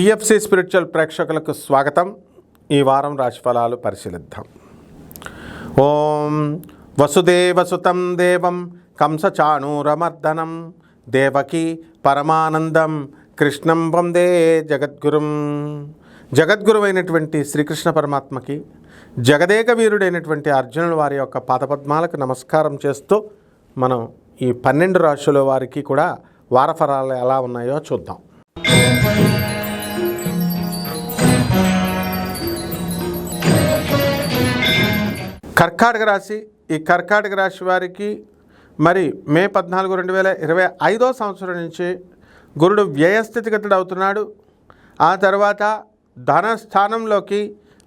TFC spiritual ప్రేక్షకులకు స్వాగతం. ఈ వారం రాశిఫలాలు పరిశీలిద్దాం. ఓం వసుదేవసుతం దేవం కంసచాణూరమర్దనం దేవకీ పరమానందం కృష్ణం వందే జగద్గురుం. జగద్గురువైనటువంటి శ్రీకృష్ణ పరమాత్మకి, జగదేక వీరుడైనటువంటి అర్జునుల వారి యొక్క పాదపద్మాలకు నమస్కారం చేస్తూ మనం ఈ 12 రాశుల వారికి కూడా వారఫలాలు ఎలా ఉన్నాయో చూద్దాం. కర్కాటక రాశి. ఈ కర్కాటక రాశి వారికి మరి మే 14, 2025 సంవత్సరం నుంచి గురుడు వ్యయస్థితిగతుడు అవుతున్నాడు. ఆ తర్వాత ధనస్థానంలోకి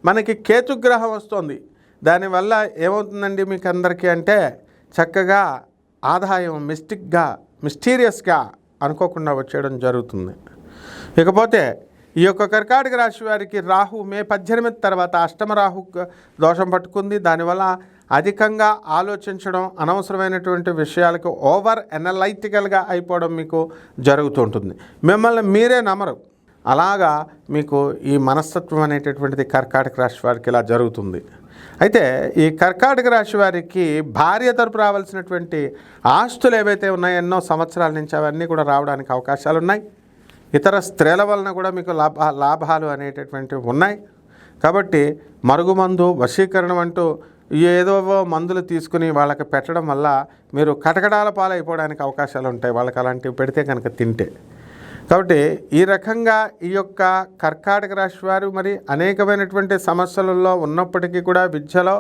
మనకి కేతుగ్రహం వస్తుంది. దానివల్ల ఏమవుతుందండి మీకు అందరికీ అంటే చక్కగా ఆదాయం మిస్టీరియస్గా అనుకోకుండా వచ్చేయడం జరుగుతుంది. ఇకపోతే ఈ యొక్క కర్కాటక రాశి వారికి రాహు మే 18 తర్వాత అష్టమ రాహు దోషం పట్టుకుంది. దానివల్ల అధికంగా ఆలోచించడం, అనవసరమైనటువంటి విషయాలకు ఓవర్ ఎనలైటికల్గా అయిపోవడం మీకు జరుగుతుంటుంది. మిమ్మల్ని మీరే నమ్మరు. అలాగా మీకు ఈ మనస్తత్వం అనేటటువంటిది కర్కాటక రాశి వారికి ఇలా జరుగుతుంది. అయితే ఈ కర్కాటక రాశి వారికి భార్య తరపు రావాల్సినటువంటి ఆస్తులు ఏవైతే ఉన్నాయో ఎన్నో సంవత్సరాల నుంచి అవన్నీ కూడా రావడానికి అవకాశాలు ఉన్నాయి. ఇతర స్త్రీల వలన కూడా మీకు లాభాలు అనేటటువంటివి ఉన్నాయి. కాబట్టి మరుగుమందు, వశీకరణం అంటూ ఏదో మందులు తీసుకుని వాళ్ళకి పెట్టడం వల్ల మీరు కటకడాల పాలైపోవడానికి అవకాశాలు ఉంటాయి, వాళ్ళకి అలాంటివి పెడితే కనుక తింటే. కాబట్టి ఈ రకంగా ఈ యొక్క కర్కాటక రాశి వారు మరి అనేకమైనటువంటి సమస్యలలో ఉన్నప్పటికీ కూడా విద్యలో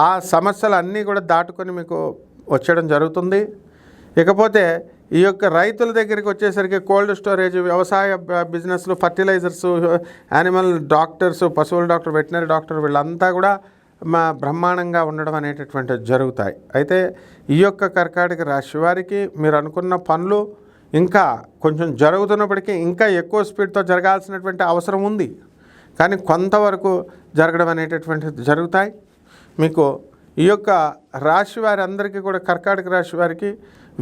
ఆ సమస్యలు అన్నీ కూడా దాటుకొని మీకు వచ్చేయడం జరుగుతుంది. ఇకపోతే ఈ యొక్క రైతుల దగ్గరికి వచ్చేసరికి కోల్డ్ స్టోరేజ్, వ్యవసాయ బిజినెస్లు, ఫర్టిలైజర్సు, యానిమల్ డాక్టర్స్, పశువుల డాక్టర్, వెటనరీ డాక్టర్ వీళ్ళంతా కూడా బ్రహ్మాండంగా ఉండడం అనేటటువంటివి జరుగుతాయి. అయితే ఈ యొక్క కర్కాటక రాశి వారికి మీరు అనుకున్న పనులు ఇంకా కొంచెం జరుగుతున్నప్పటికీ ఇంకా ఎక్కువ స్పీడ్తో జరగాల్సినటువంటి అవసరం ఉంది. కానీ కొంతవరకు జరగడం అనేటటువంటిది జరుగుతాయి. మీకు ఈ యొక్క రాశి వారి అందరికీ కూడా కర్కాటక రాశి వారికి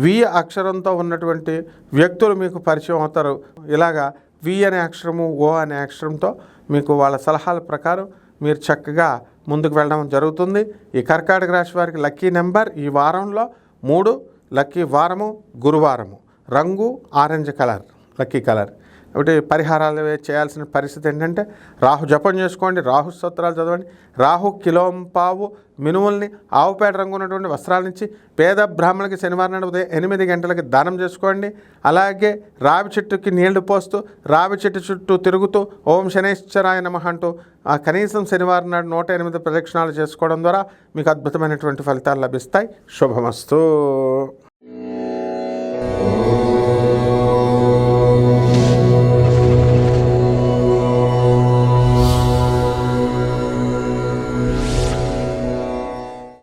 వి అక్షరంతో ఉన్నటువంటి వ్యక్తులు మీకు పరిచయం అవుతారు. ఇలాగా వి అనే అక్షరము, ఓ అనే అక్షరంతో మీకు వాళ్ళ సలహాల ప్రకారం మీరు చక్కగా ముందుకు వెళ్ళడం జరుగుతుంది. ఈ కర్కాటక రాశి వారికి లక్కీ నెంబర్ ఈ వారంలో 3, లక్కీ వారము గురువారము, రంగు ఆరెంజ్ కలర్ లక్కీ కలర్. కాబట్టి పరిహారాలు చేయాల్సిన పరిస్థితి ఏంటంటే రాహు జపం చేసుకోండి, రాహు స్తోత్రాలు చదవండి, రాహు కిలోంపావు మినుముల్ని ఆవుపేట రంగు ఉన్నటువంటి వస్త్రాల నుంచి పేద బ్రాహ్మణులకి శనివారం నాడు ఉదయం 8 గంటలకి దానం చేసుకోండి. అలాగే రావి చెట్టుకి నీళ్లు పోస్తూ రావి చెట్టు చుట్టూ తిరుగుతూ ఓం శనైశ్చరాయ నమః అంటూ కనీసం శనివారం నాడు 108 ప్రదక్షిణాలు చేసుకోవడం ద్వారా మీకు అద్భుతమైనటువంటి ఫలితాలు లభిస్తాయి. శుభమస్తు.